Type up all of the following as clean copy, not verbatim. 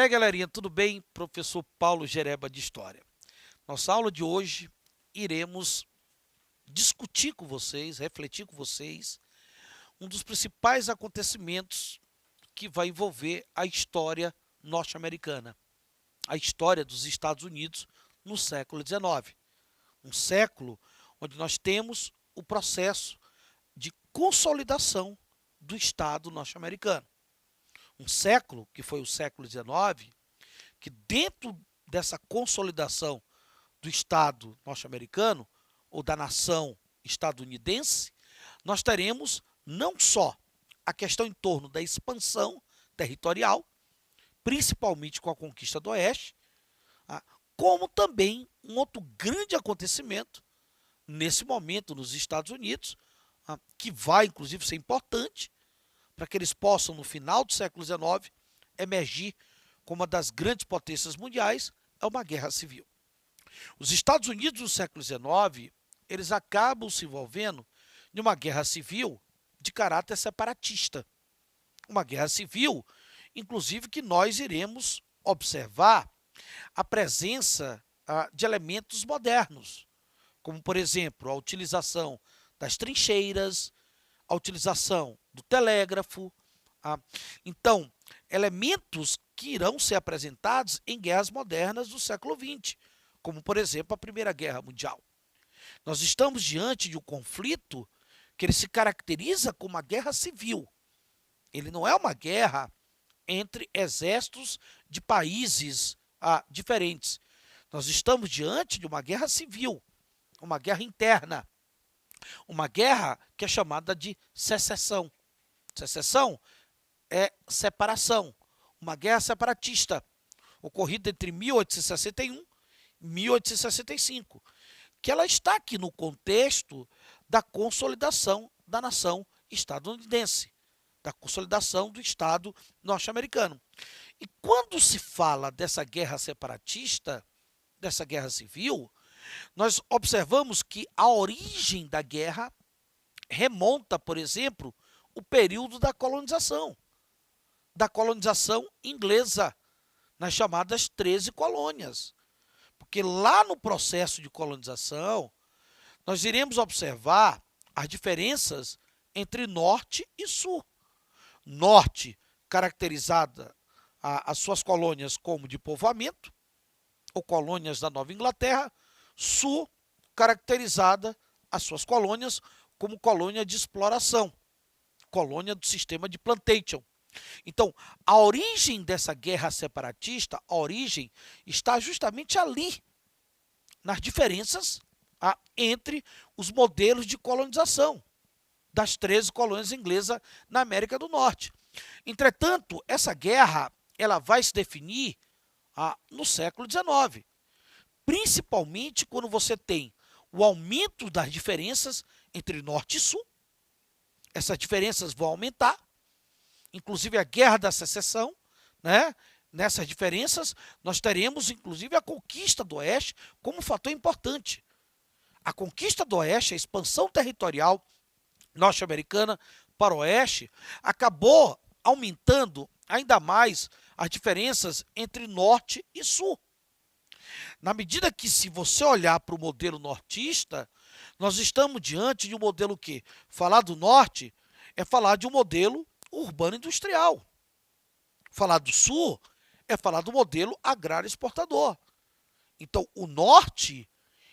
E aí, galerinha, tudo bem? Professor Paulo Gereba de História. Nossa aula de hoje iremos discutir com vocês, refletir com vocês, um dos principais acontecimentos que vai envolver a história norte-americana, a história dos Estados Unidos no século XIX. Um século onde nós temos o processo de consolidação do Estado norte-americano. Um século, que foi o século XIX, que dentro dessa consolidação do Estado norte-americano, ou da nação estadunidense, nós teremos não só a questão em torno da expansão territorial, principalmente com a conquista do Oeste, como também um outro grande acontecimento nesse momento nos Estados Unidos, que vai inclusive ser importante para que eles possam, no final do século XIX, emergir como uma das grandes potências mundiais, é uma guerra civil. Os Estados Unidos no século XIX, eles acabam se envolvendo em uma guerra civil de caráter separatista. Uma guerra civil, inclusive, que nós iremos observar a presença de elementos modernos, como, por exemplo, a utilização das trincheiras, a utilização do telégrafo. Então, elementos que irão ser apresentados em guerras modernas do século XX, como, por exemplo, a Primeira Guerra Mundial. Nós estamos diante de um conflito que ele se caracteriza como uma guerra civil. Ele não é uma guerra entre exércitos de países diferentes. Nós estamos diante de uma guerra civil, uma guerra interna, uma guerra que é chamada de secessão. Secessão é separação, uma guerra separatista, ocorrida entre 1861 e 1865, que ela está aqui no contexto da consolidação da nação estadunidense, da consolidação do Estado norte-americano. E quando se fala dessa guerra separatista, dessa guerra civil, nós observamos que a origem da guerra remonta, por exemplo, o período da colonização inglesa, nas chamadas 13 colônias. Porque lá no processo de colonização, nós iremos observar as diferenças entre norte e sul. Norte, caracterizada as suas colônias como de povoamento, ou colônias da Nova Inglaterra. Sul, caracterizada as suas colônias como colônia de exploração, colônia do sistema de plantation. Então, a origem dessa guerra separatista, a origem está justamente ali, nas diferenças entre os modelos de colonização das 13 colônias inglesas na América do Norte. Entretanto, essa guerra ela vai se definir no século XIX, principalmente quando você tem o aumento das diferenças entre norte e sul. Essas diferenças vão aumentar, inclusive a guerra da secessão, né? Nessas diferenças, nós teremos inclusive a conquista do Oeste como um fator importante. A conquista do Oeste, a expansão territorial norte-americana para o Oeste, acabou aumentando ainda mais as diferenças entre norte e sul. Na medida que, se você olhar para o modelo nortista, nós estamos diante de um modelo que, falar do norte, é falar de um modelo urbano-industrial. Falar do sul é falar do modelo agrário-exportador. Então, o norte,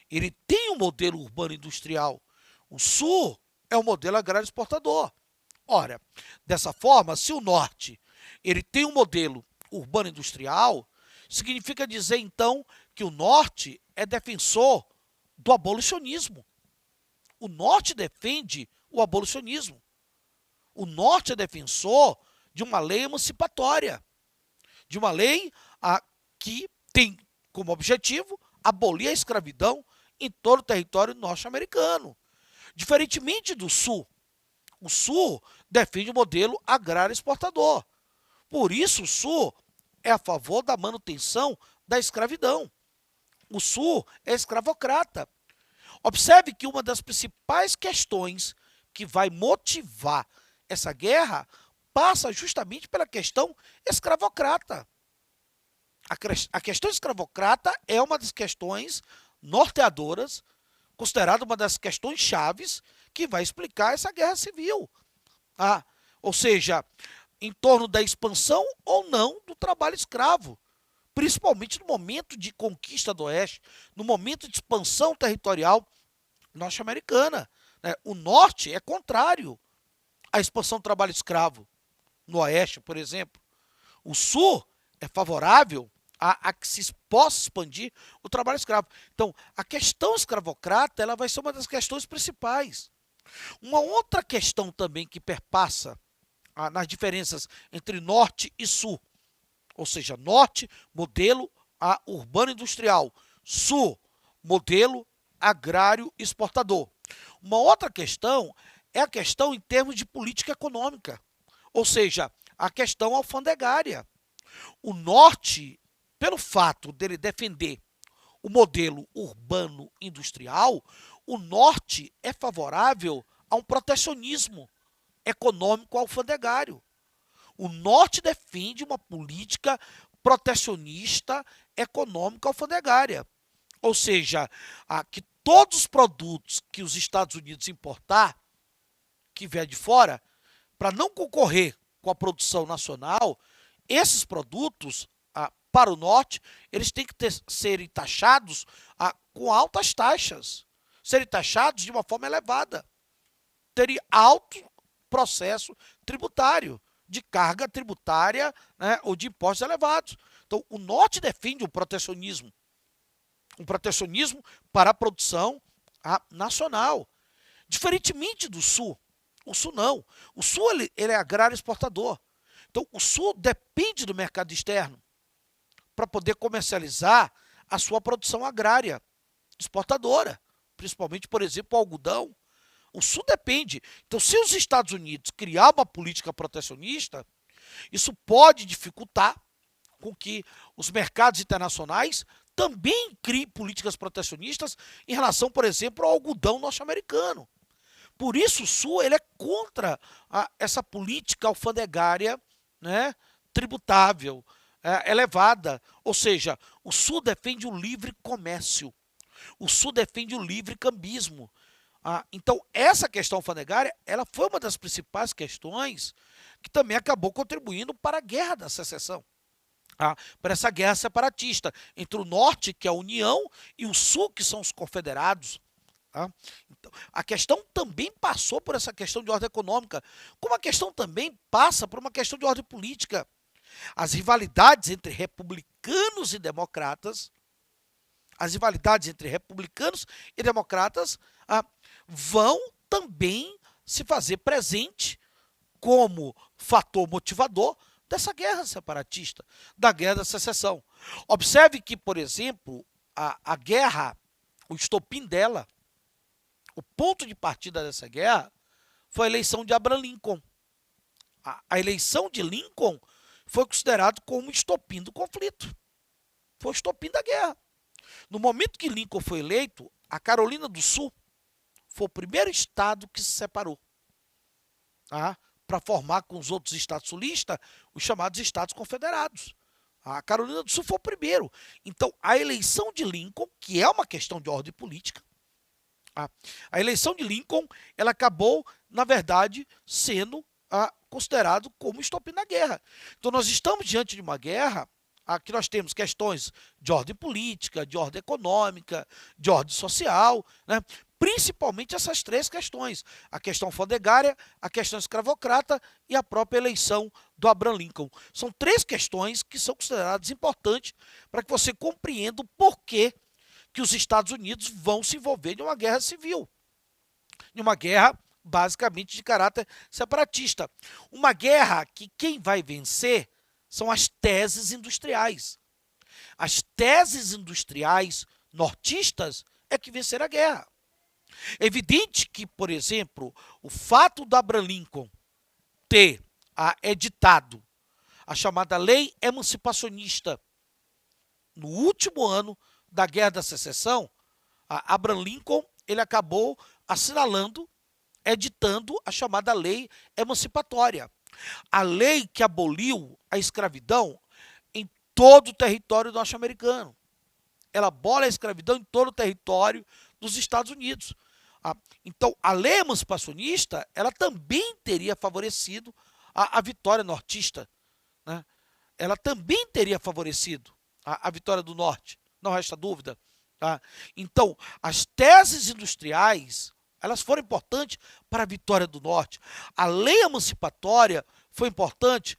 ele tem um modelo urbano-industrial. O sul é um modelo agrário-exportador. Ora, dessa forma, se o norte ele tem um modelo urbano-industrial, significa dizer, então, que o norte é defensor do abolicionismo. O norte defende o abolicionismo. O norte é defensor de uma lei emancipatória, de uma lei que tem como objetivo abolir a escravidão em todo o território norte-americano. Diferentemente do sul, o sul defende o modelo agrário exportador. Por isso, o sul é a favor da manutenção da escravidão. O sul é escravocrata. Observe que uma das principais questões que vai motivar essa guerra passa justamente pela questão escravocrata. A questão escravocrata é uma das questões norteadoras, considerada uma das questões chaves que vai explicar essa guerra civil. Ou seja, em torno da expansão ou não do trabalho escravo, principalmente no momento de conquista do Oeste, no momento de expansão territorial norte-americana. Né? O Norte é contrário à expansão do trabalho escravo no Oeste, por exemplo. O Sul é favorável a que se possa expandir o trabalho escravo. Então, a questão escravocrata ela vai ser uma das questões principais. Uma outra questão também que perpassa nas diferenças entre Norte e Sul, ou seja, Norte, modelo urbano industrial, Sul, modelo agrário exportador. Uma outra questão é a questão em termos de política econômica, ou seja, a questão alfandegária. O Norte, pelo fato dele defender o modelo urbano industrial, o Norte é favorável a um protecionismo econômico alfandegário. O Norte defende uma política protecionista econômica alfandegária. Ou seja, que todos os produtos que os Estados Unidos importar, que vier de fora, para não concorrer com a produção nacional, esses produtos, para o Norte, eles têm que serem taxados com altas taxas, serem taxados de uma forma elevada. Teria alto processo tributário, de carga tributária, né, ou de impostos elevados. Então, o Norte defende um protecionismo para a produção nacional. Diferentemente do Sul, o Sul não. O Sul ele é agrário exportador. Então, o Sul depende do mercado externo para poder comercializar a sua produção agrária exportadora, principalmente, por exemplo, o algodão. O Sul depende. Então, se os Estados Unidos criar uma política protecionista, isso pode dificultar com que os mercados internacionais também criem políticas protecionistas em relação, por exemplo, ao algodão norte-americano. Por isso, o Sul ele é contra essa política alfandegária, né, tributável, elevada. Ou seja, o Sul defende o livre comércio. O Sul defende o livre cambismo. Então, essa questão alfandegária ela foi uma das principais questões que também acabou contribuindo para a Guerra da Secessão. Para essa guerra separatista entre o Norte, que é a União, e o Sul, que são os confederados. Então, a questão também passou por essa questão de ordem econômica, como a questão também passa por uma questão de ordem política. As rivalidades entre republicanos e democratas, vão também se fazer presente como fator motivador dessa guerra separatista, da guerra da secessão. Observe que, por exemplo, a guerra, o estopim dela, o ponto de partida dessa guerra foi a eleição de Abraham Lincoln. A eleição de Lincoln foi considerado como o estopim do conflito. Foi o estopim da guerra. No momento que Lincoln foi eleito, a Carolina do Sul foi o primeiro estado que se separou, para formar com os outros estados sulistas os chamados estados confederados. A Carolina do Sul foi o primeiro. Então, a eleição de Lincoln, que é uma questão de ordem política, a eleição de Lincoln, ela acabou, na verdade, sendo considerado como estopim da guerra. Então, nós estamos diante de uma guerra que nós temos questões de ordem política, de ordem econômica, de ordem social, né? Principalmente essas três questões, a questão alfandegária, a questão escravocrata e a própria eleição do Abraham Lincoln. São três questões que são consideradas importantes para que você compreenda o porquê que os Estados Unidos vão se envolver em uma guerra civil, em uma guerra basicamente de caráter separatista. Uma guerra que quem vai vencer são as teses industriais. As teses industriais nortistas é que venceram a guerra. É evidente que, por exemplo, o fato do Abraham Lincoln ter editado a chamada Lei Emancipacionista no último ano da Guerra da Secessão, Abraham Lincoln ele acabou assinalando, editando a chamada Lei Emancipatória. A lei que aboliu a escravidão em todo o território norte-americano. Ela abola a escravidão em todo o território dos Estados Unidos. Então, a lei emancipacionista, ela também teria favorecido a vitória nortista, né? Ela também teria favorecido a vitória do norte, não resta dúvida. Tá? Então, as teses industriais, elas foram importantes para a vitória do norte. A lei emancipatória foi importante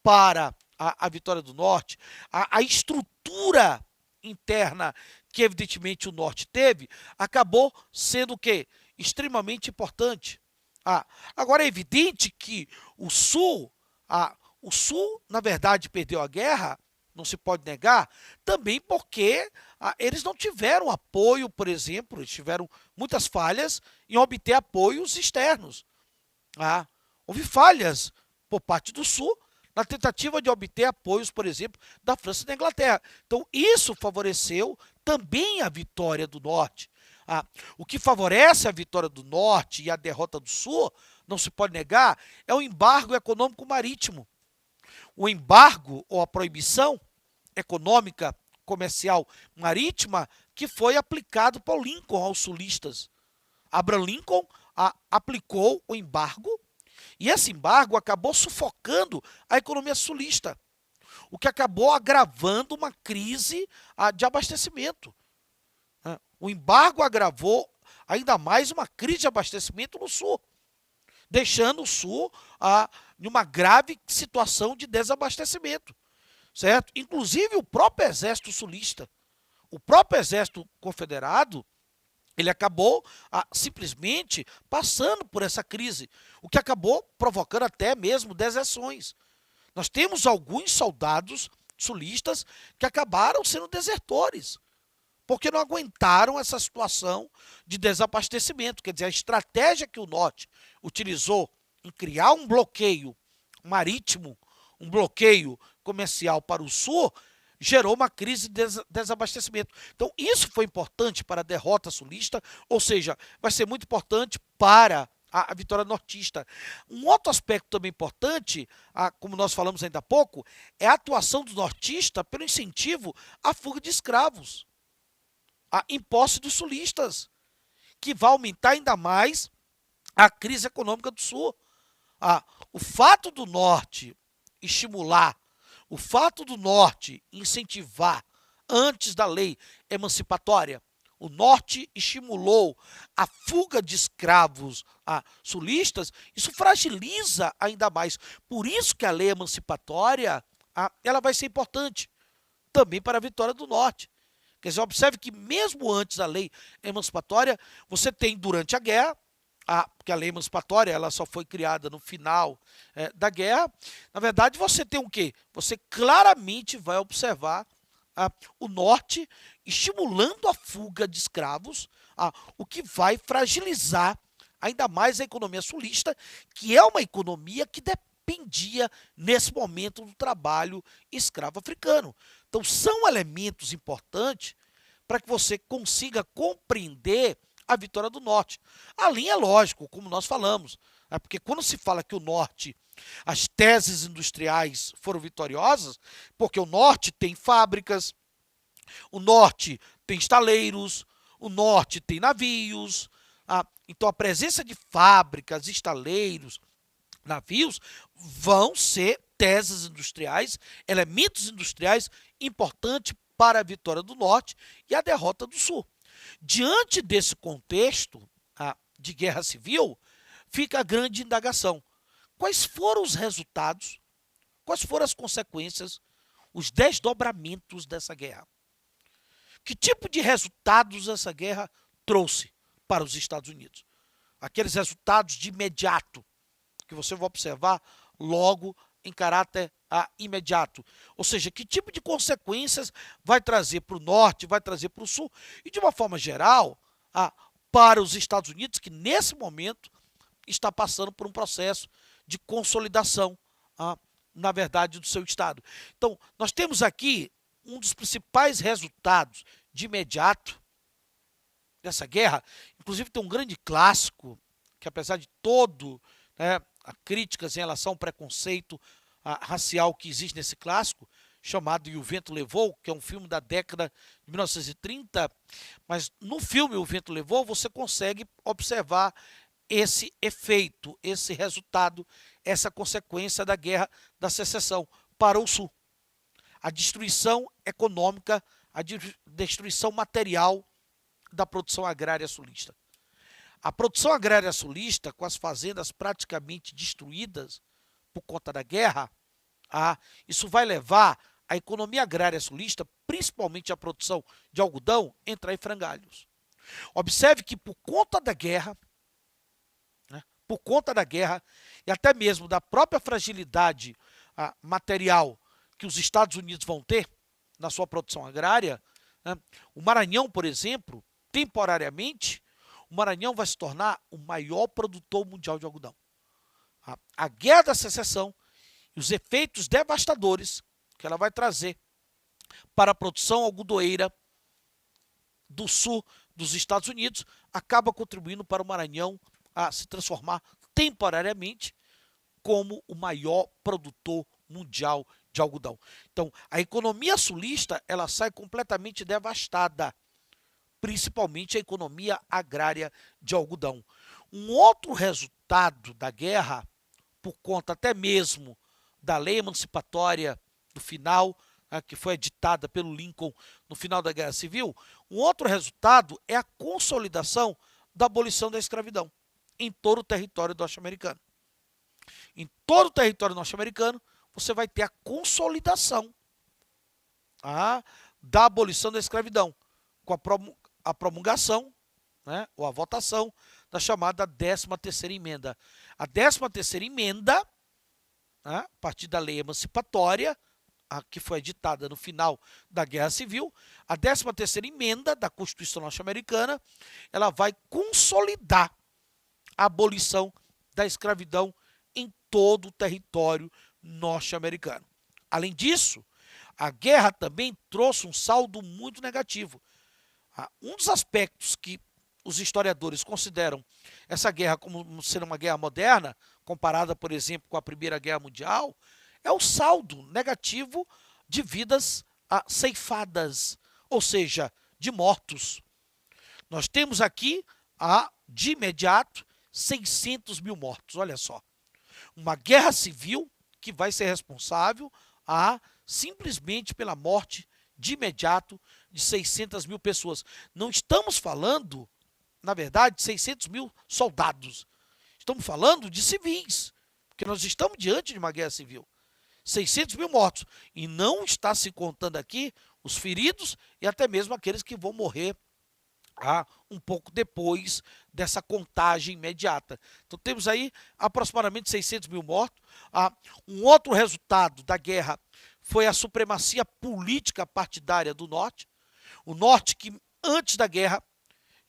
para a vitória do norte. A estrutura interna que evidentemente o norte teve, acabou sendo o quê? Extremamente importante. Agora é evidente que o sul, na verdade, perdeu a guerra, não se pode negar, também porque eles não tiveram apoio, por exemplo, eles tiveram muitas falhas em obter apoios externos. Houve falhas por parte do sul na tentativa de obter apoios, por exemplo, da França e da Inglaterra. Então, isso favoreceu também a vitória do norte. O que favorece a vitória do norte e a derrota do sul, não se pode negar, é o embargo econômico marítimo. O embargo ou a proibição econômica, comercial marítima que foi aplicado por Lincoln aos sulistas. Abraham Lincoln aplicou o embargo e esse embargo acabou sufocando a economia sulista, o que acabou agravando uma crise de abastecimento. O embargo agravou ainda mais uma crise de abastecimento no sul, deixando o sul em uma grave situação de desabastecimento, certo? Inclusive o próprio exército sulista, o próprio exército confederado, ele acabou simplesmente passando por essa crise, o que acabou provocando até mesmo deserções. Nós temos alguns soldados sulistas que acabaram sendo desertores, porque não aguentaram essa situação de desabastecimento. Quer dizer, a estratégia que o norte utilizou em criar um bloqueio marítimo, um bloqueio comercial para o sul, gerou uma crise de desabastecimento. Então, isso foi importante para a derrota sulista, ou seja, vai ser muito importante para a vitória nortista. Um outro aspecto também importante, como nós falamos ainda há pouco, é a atuação do nortista pelo incentivo à fuga de escravos, em posse dos sulistas, que vai aumentar ainda mais a crise econômica do sul. O fato do norte estimular, o fato do norte incentivar antes da lei emancipatória, o norte estimulou a fuga de escravos sulistas, isso fragiliza ainda mais. Por isso que a lei emancipatória ela vai ser importante também para a vitória do norte. Quer dizer, observe que mesmo antes da lei emancipatória, você tem durante a guerra, porque a lei emancipatória ela só foi criada no final da guerra, na verdade você tem o quê? Você claramente vai observar o norte estimulando a fuga de escravos, o que vai fragilizar ainda mais a economia sulista, que é uma economia que dependia nesse momento do trabalho escravo africano. Então são elementos importantes para que você consiga compreender a vitória do norte. Além, é lógico, como nós falamos, porque quando se fala que o norte, as teses industriais foram vitoriosas, porque o norte tem fábricas, o norte tem estaleiros, o norte tem navios, então a presença de fábricas, estaleiros, navios, vão ser teses industriais, elementos industriais importantes para a vitória do norte e a derrota do sul. Diante desse contexto de guerra civil, fica a grande indagação. Quais foram os resultados, quais foram as consequências, os desdobramentos dessa guerra? Que tipo de resultados essa guerra trouxe para os Estados Unidos? Aqueles resultados de imediato, que você vai observar logo em caráter imediato. Ou seja, que tipo de consequências vai trazer para o norte, vai trazer para o sul, e de uma forma geral, para os Estados Unidos, que nesse momento está passando por um processo de consolidação, na verdade, do seu Estado. Então, nós temos aqui um dos principais resultados de imediato dessa guerra, inclusive tem um grande clássico, que apesar de todo, críticas em relação ao preconceito racial que existe nesse clássico, chamado E o Vento Levou, que é um filme da década de 1930, mas no filme O Vento Levou você consegue observar esse efeito, esse resultado, essa consequência da Guerra da Secessão para o Sul. A destruição econômica, a destruição material da produção agrária sulista. A produção agrária sulista, com as fazendas praticamente destruídas por conta da guerra, isso vai levar a economia agrária sulista, principalmente a produção de algodão, a entrar em frangalhos. Observe que por conta da guerra, e até mesmo da própria fragilidade material que os Estados Unidos vão ter na sua produção agrária, o Maranhão, por exemplo, temporariamente, o Maranhão vai se tornar o maior produtor mundial de algodão. A Guerra da Secessão e os efeitos devastadores que ela vai trazer para a produção algodoeira do sul dos Estados Unidos acaba contribuindo para o Maranhão a se transformar temporariamente como o maior produtor mundial de algodão. Então, a economia sulista ela sai completamente devastada, principalmente a economia agrária de algodão. Um outro resultado da guerra, por conta até mesmo da lei emancipatória do final, que foi editada pelo Lincoln no final da Guerra Civil, um outro resultado é a consolidação da abolição da escravidão em todo o território norte-americano. Em todo o território norte-americano, você vai ter a consolidação da abolição da escravidão, com a promulgação, ou a votação da chamada 13ª Emenda. A 13ª Emenda, a partir da lei emancipatória, que foi editada no final da Guerra Civil, a 13ª Emenda da Constituição norte-americana, ela vai consolidar a abolição da escravidão em todo o território norte-americano. Além disso, a guerra também trouxe um saldo muito negativo. Um dos aspectos que os historiadores consideram essa guerra como sendo uma guerra moderna, comparada, por exemplo, com a Primeira Guerra Mundial, é o saldo negativo de vidas ceifadas, ou seja, de mortos. Nós temos aqui, de imediato, 600 mil mortos, olha só. Uma guerra civil que vai ser responsável simplesmente pela morte de imediato de 600 mil pessoas. Não estamos falando, na verdade, de 600 mil soldados. Estamos falando de civis, porque nós estamos diante de uma guerra civil. 600 mil mortos. E não está se contando aqui os feridos e até mesmo aqueles que vão morrer um pouco depois dessa contagem imediata. Então temos aí aproximadamente 600 mil mortos. Um outro resultado da guerra foi a supremacia política partidária do Norte. O Norte que antes da guerra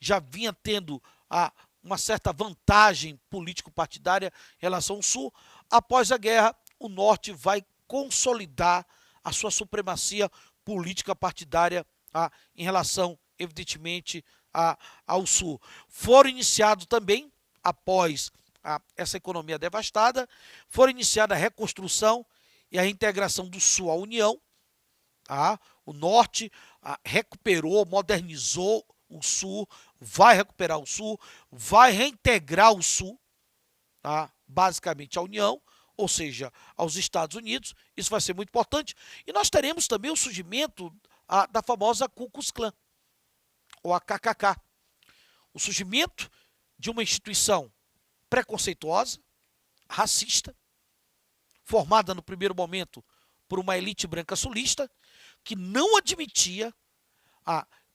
já vinha tendo uma certa vantagem político-partidária em relação ao Sul. Após a guerra, o Norte vai consolidar a sua supremacia política partidária em relação, evidentemente, ao Sul. Foram iniciados também, após essa economia devastada, foram iniciada a reconstrução e a reintegração do Sul à União. O Norte recuperou, modernizou o Sul, vai recuperar o Sul, vai reintegrar o Sul, basicamente à União, ou seja, aos Estados Unidos. Isso vai ser muito importante. E nós teremos também o surgimento da famosa Ku Klux Klan, ou a KKK. O surgimento de uma instituição preconceituosa, racista, formada no primeiro momento por uma elite branca sulista, que não admitia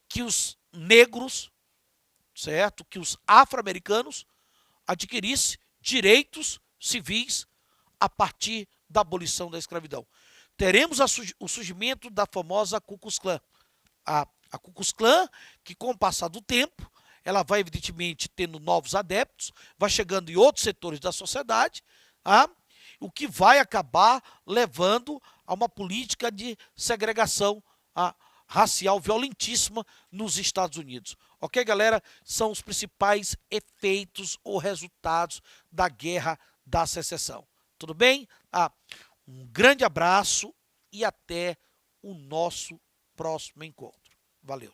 que os negros, certo, que os afro-americanos adquirissem direitos civis a partir da abolição da escravidão. Teremos o surgimento da famosa Ku Klux Klan. A Ku Klux Klan, que com o passar do tempo, ela vai evidentemente tendo novos adeptos, vai chegando em outros setores da sociedade, o que vai acabar levando a uma política de segregação racial violentíssima nos Estados Unidos. Ok, galera? São os principais efeitos ou resultados da Guerra da Secessão. Tudo bem? Um grande abraço e até o nosso próximo encontro. Valeu!